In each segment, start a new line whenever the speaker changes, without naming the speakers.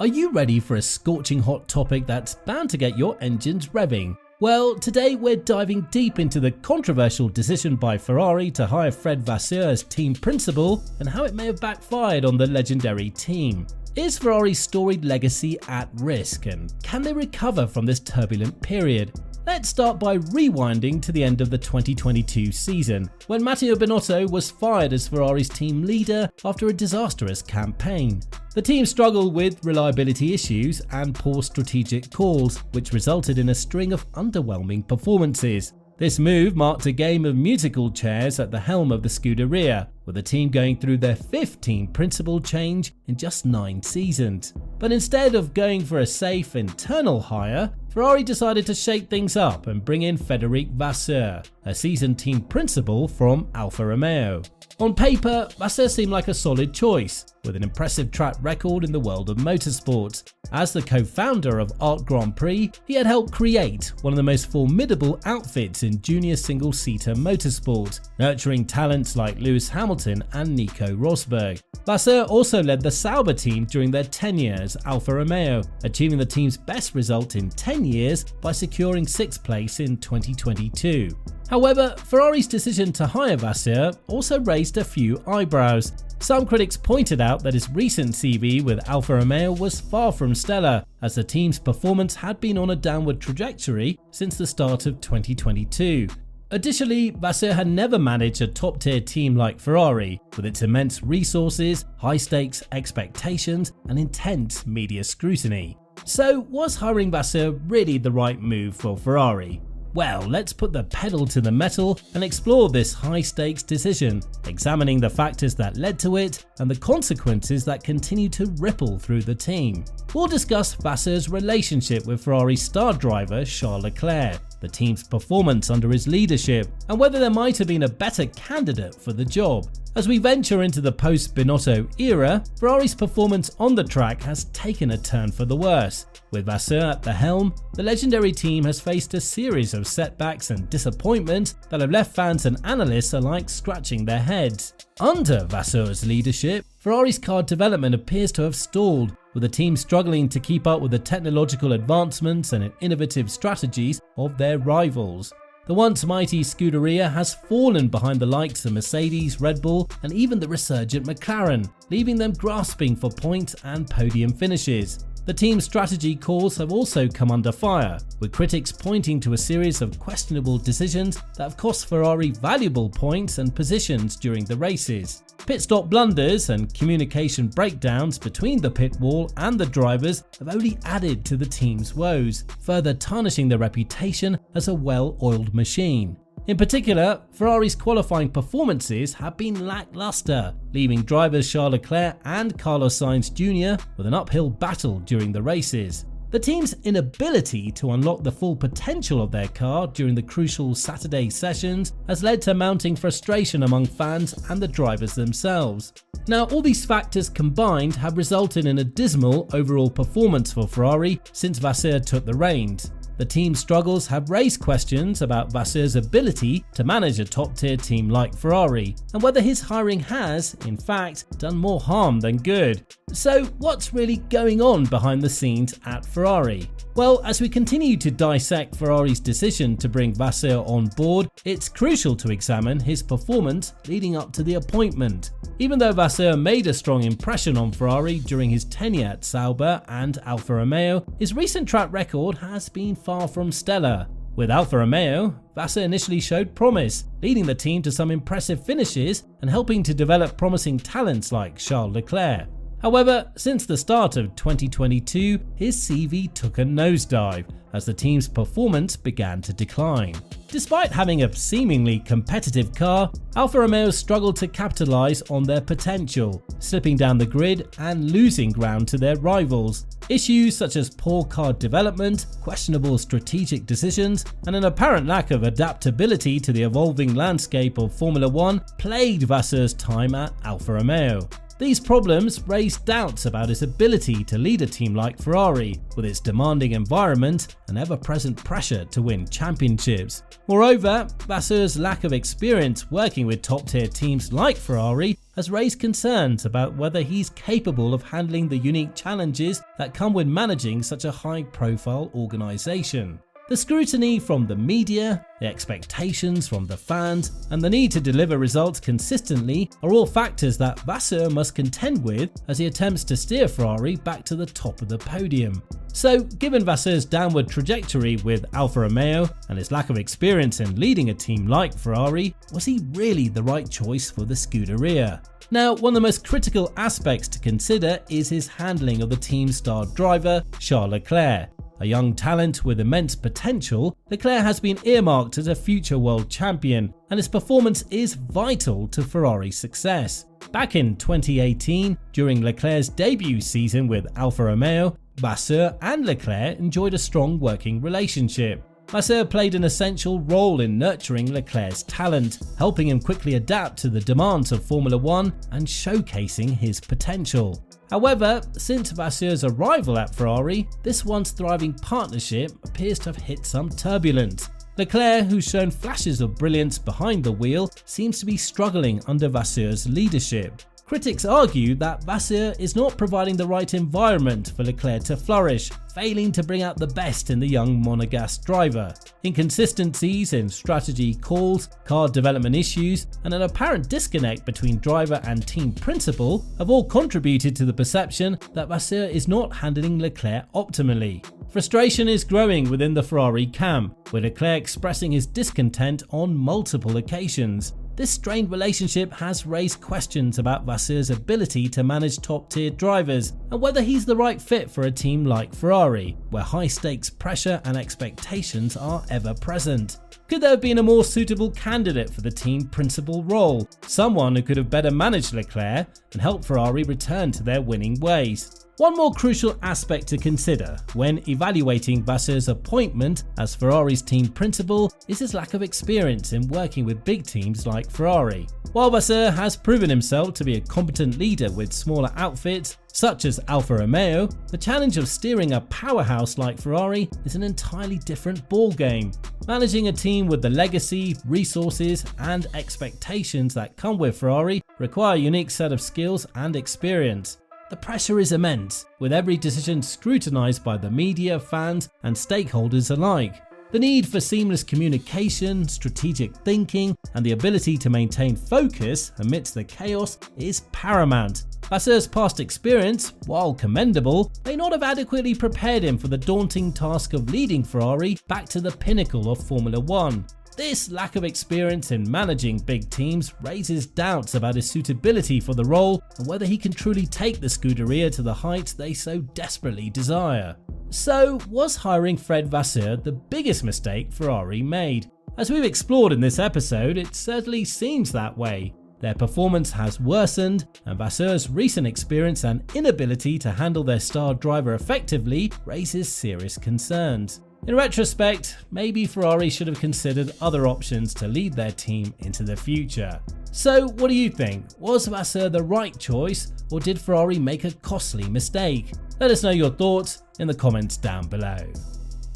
Are you ready for a scorching hot topic that's bound to get your engines revving? Well, today we're diving deep into the controversial decision by Ferrari to hire Fred Vasseur as team principal and how it may have backfired on the legendary team. Is Ferrari's storied legacy at risk, and can they recover from this turbulent period? Let's start by rewinding to the end of the 2022 season, when Matteo Binotto was fired as Ferrari's team leader after a disastrous campaign. The team struggled with reliability issues and poor strategic calls, which resulted in a string of underwhelming performances. This move marked a game of musical chairs at the helm of the Scuderia, with the team going through their 5th team principal change in just 9 seasons. But instead of going for a safe internal hire, Ferrari decided to shake things up and bring in Frederic Vasseur, a seasoned team principal from Alfa Romeo. On paper, Vasseur seemed like a solid choice, with an impressive track record in the world of motorsports. As the co-founder of Art Grand Prix, he had helped create one of the most formidable outfits in junior single-seater motorsport, nurturing talents like Lewis Hamilton and Nico Rosberg. Vasseur also led the Sauber team during their tenure as Alfa Romeo, achieving the team's best result in 10 years by securing 6th place in 2022. However, Ferrari's decision to hire Vasseur also raised a few eyebrows. Some critics pointed out that his recent CV with Alfa Romeo was far from stellar, as the team's performance had been on a downward trajectory since the start of 2022. Additionally, Vasseur had never managed a top-tier team like Ferrari, with its immense resources, high-stakes expectations, and intense media scrutiny. So, was hiring Vasseur really the right move for Ferrari? Well, let's put the pedal to the metal and explore this high-stakes decision, examining the factors that led to it and the consequences that continue to ripple through the team. We'll discuss Vasseur's relationship with Ferrari's star driver Charles Leclerc, the team's performance under his leadership, and whether there might have been a better candidate for the job. As we venture into the post-Binotto era, Ferrari's performance on the track has taken a turn for the worse. With Vasseur at the helm, the legendary team has faced a series of setbacks and disappointments that have left fans and analysts alike scratching their heads. Under Vasseur's leadership, Ferrari's car development appears to have stalled, with the team struggling to keep up with the technological advancements and innovative strategies of their rivals. The once mighty Scuderia has fallen behind the likes of Mercedes, Red Bull, and even the resurgent McLaren, leaving them grasping for points and podium finishes. The team's strategy calls have also come under fire, with critics pointing to a series of questionable decisions that have cost Ferrari valuable points and positions during the races. Pit stop blunders and communication breakdowns between the pit wall and the drivers have only added to the team's woes, further tarnishing their reputation as a well-oiled machine. In particular, Ferrari's qualifying performances have been lackluster, leaving drivers Charles Leclerc and Carlos Sainz Jr. with an uphill battle during the races. The team's inability to unlock the full potential of their car during the crucial Saturday sessions has led to mounting frustration among fans and the drivers themselves. Now, all these factors combined have resulted in a dismal overall performance for Ferrari since Vasseur took the reins. The team's struggles have raised questions about Vasseur's ability to manage a top-tier team like Ferrari, and whether his hiring has, in fact, done more harm than good. So, what's really going on behind the scenes at Ferrari? Well, as we continue to dissect Ferrari's decision to bring Vasseur on board, it's crucial to examine his performance leading up to the appointment. Even though Vasseur made a strong impression on Ferrari during his tenure at Sauber and Alfa Romeo, his recent track record has been far from stellar. With Alfa Romeo, Vasseur initially showed promise, leading the team to some impressive finishes and helping to develop promising talents like Charles Leclerc. However, since the start of 2022, his CV took a nosedive as the team's performance began to decline. Despite having a seemingly competitive car, Alfa Romeo struggled to capitalize on their potential, slipping down the grid and losing ground to their rivals. Issues such as poor car development, questionable strategic decisions, and an apparent lack of adaptability to the evolving landscape of Formula 1 plagued Vasseur's time at Alfa Romeo. These problems raised doubts about his ability to lead a team like Ferrari, with its demanding environment and ever-present pressure to win championships. Moreover, Vasseur's lack of experience working with top-tier teams like Ferrari has raised concerns about whether he's capable of handling the unique challenges that come with managing such a high-profile organisation. The scrutiny from the media, the expectations from the fans, and the need to deliver results consistently are all factors that Vasseur must contend with as he attempts to steer Ferrari back to the top of the podium. So, given Vasseur's downward trajectory with Alfa Romeo and his lack of experience in leading a team like Ferrari, was he really the right choice for the Scuderia? Now, one of the most critical aspects to consider is his handling of the team's star driver, Charles Leclerc. A young talent with immense potential, Leclerc has been earmarked as a future world champion, and his performance is vital to Ferrari's success. Back in 2018, during Leclerc's debut season with Alfa Romeo, Vasseur and Leclerc enjoyed a strong working relationship. Vasseur played an essential role in nurturing Leclerc's talent, helping him quickly adapt to the demands of Formula 1 and showcasing his potential. However, since Vasseur's arrival at Ferrari, this once thriving partnership appears to have hit some turbulence. Leclerc, who's shown flashes of brilliance behind the wheel, seems to be struggling under Vasseur's leadership. Critics argue that Vasseur is not providing the right environment for Leclerc to flourish, failing to bring out the best in the young monegasque driver. Inconsistencies in strategy calls, car development issues, and an apparent disconnect between driver and team principal have all contributed to the perception that Vasseur is not handling Leclerc optimally. Frustration is growing within the Ferrari camp, with Leclerc expressing his discontent on multiple occasions. This strained relationship has raised questions about Vasseur's ability to manage top-tier drivers and whether he's the right fit for a team like Ferrari, where high-stakes pressure and expectations are ever present. Could there have been a more suitable candidate for the team principal role, someone who could have better managed Leclerc and helped Ferrari return to their winning ways? One more crucial aspect to consider when evaluating Vasseur's appointment as Ferrari's team principal is his lack of experience in working with big teams like Ferrari. While Vasseur has proven himself to be a competent leader with smaller outfits such as Alfa Romeo, the challenge of steering a powerhouse like Ferrari is an entirely different ballgame. Managing a team with the legacy, resources, and expectations that come with Ferrari require a unique set of skills and experience. The pressure is immense, with every decision scrutinized by the media, fans, and stakeholders alike. The need for seamless communication, strategic thinking, and the ability to maintain focus amidst the chaos is paramount. Vasseur's past experience, while commendable, may not have adequately prepared him for the daunting task of leading Ferrari back to the pinnacle of Formula 1. This lack of experience in managing big teams raises doubts about his suitability for the role and whether he can truly take the Scuderia to the heights they so desperately desire. So, was hiring Fred Vasseur the biggest mistake Ferrari made? As we've explored in this episode, it certainly seems that way. Their performance has worsened, and Vasseur's recent experience and inability to handle their star driver effectively raises serious concerns. In retrospect, maybe Ferrari should have considered other options to lead their team into the future. So what do you think? Was Vasseur the right choice, or did Ferrari make a costly mistake? Let us know your thoughts in the comments down below.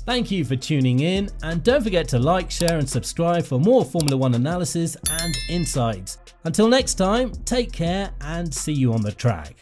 Thank you for tuning in, and don't forget to like, share and subscribe for more Formula 1 analysis and insights. Until next time, take care and see you on the track.